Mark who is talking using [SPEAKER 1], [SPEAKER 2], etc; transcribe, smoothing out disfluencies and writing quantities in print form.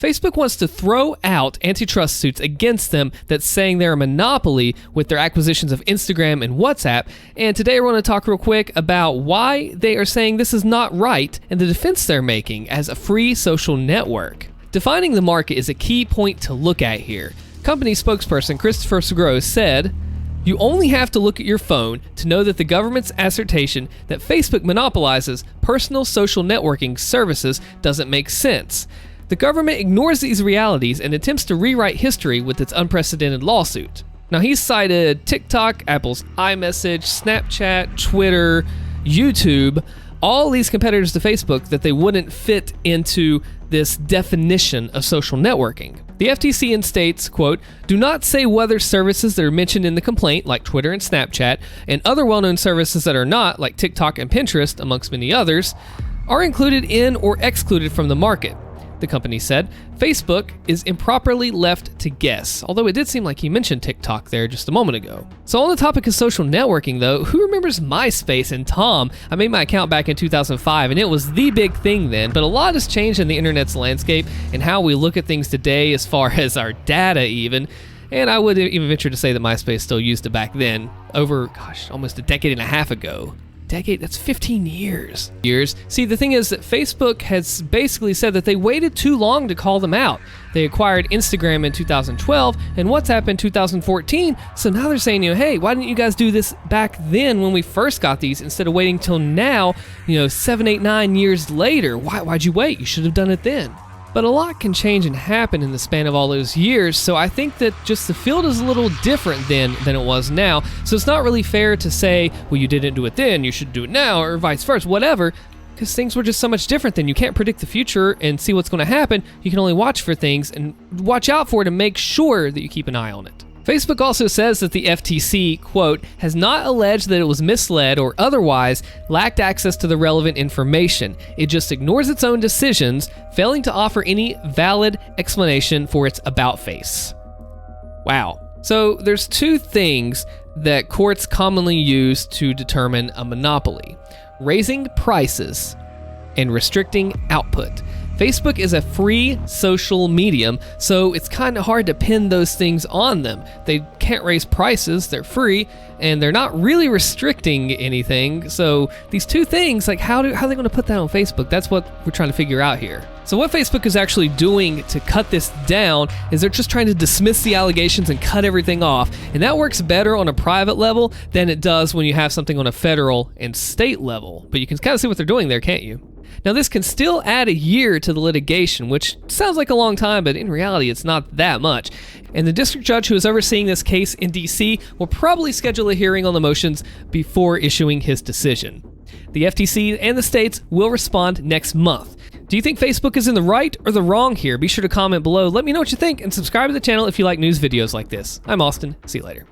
[SPEAKER 1] Facebook wants to throw out antitrust suits against them that's saying they're a monopoly with their acquisitions of Instagram and WhatsApp. And today we're going to talk real quick about why they are saying this is not right and the defense they're making as a free social network. Defining the market is a key point to look at here. Company spokesperson Christopher Segros said, "You only have to look at your phone to know that the government's assertion that Facebook monopolizes personal social networking services doesn't make sense. The government ignores these realities and attempts to rewrite history with its unprecedented lawsuit." Now, he's cited TikTok, Apple's iMessage, Snapchat, Twitter, YouTube, all these competitors to Facebook that they wouldn't fit into this definition of social networking. The FTC states, quote, "Do not say whether services that are mentioned in the complaint, like Twitter and Snapchat, and other well-known services that are not, like TikTok and Pinterest, amongst many others, are included in or excluded from the market." The company said Facebook is improperly left to guess, although it did seem like he mentioned TikTok there just a moment ago. So on the topic of social networking though, who remembers MySpace and Tom? I made my account back in 2005 and it was the big thing then, but a lot has changed in the internet's landscape and how we look at things today as far as our data even. And I would even venture to say that MySpace still used it back then, over, almost a decade and a half ago. That's 15 years. See, the thing is that Facebook has basically said that they waited too long to call them out. They acquired Instagram in 2012 and WhatsApp in 2014, so now they're saying, hey, why didn't you guys do this back then when we first got these instead of waiting till now, 7, 8, 9 years later? Why'd you wait? You should have done it then. But a lot can change and happen in the span of all those years, so I think that just the field is a little different then than it was now. So it's not really fair to say, well, you didn't do it then, you should do it now, or vice versa, whatever, because things were just so much different then. You can't predict the future and see what's going to happen. You can only watch for things and watch out for it and make sure that you keep an eye on it. Facebook also says that the FTC, quote, "has not alleged that it was misled or otherwise lacked access to the relevant information. It just ignores its own decisions, failing to offer any valid explanation for its about face." Wow. So there's two things that courts commonly use to determine a monopoly: raising prices and restricting output. Facebook is a free social medium, so it's kind of hard to pin those things on them. They can't raise prices, they're free, and they're not really restricting anything. So these two things, how are they going to put that on Facebook? That's what we're trying to figure out here. So what Facebook is actually doing to cut this down is they're just trying to dismiss the allegations and cut everything off. And that works better on a private level than it does when you have something on a federal and state level. But you can kind of see what they're doing there, can't you? Now, this can still add a year to the litigation, which sounds like a long time, but in reality, it's not that much. And the district judge who is overseeing this case in D.C. will probably schedule a hearing on the motions before issuing his decision. The FTC and the states will respond next month. Do you think Facebook is in the right or the wrong here? Be sure to comment below. Let me know what you think and subscribe to the channel if you like news videos like this. I'm Austin. See you later.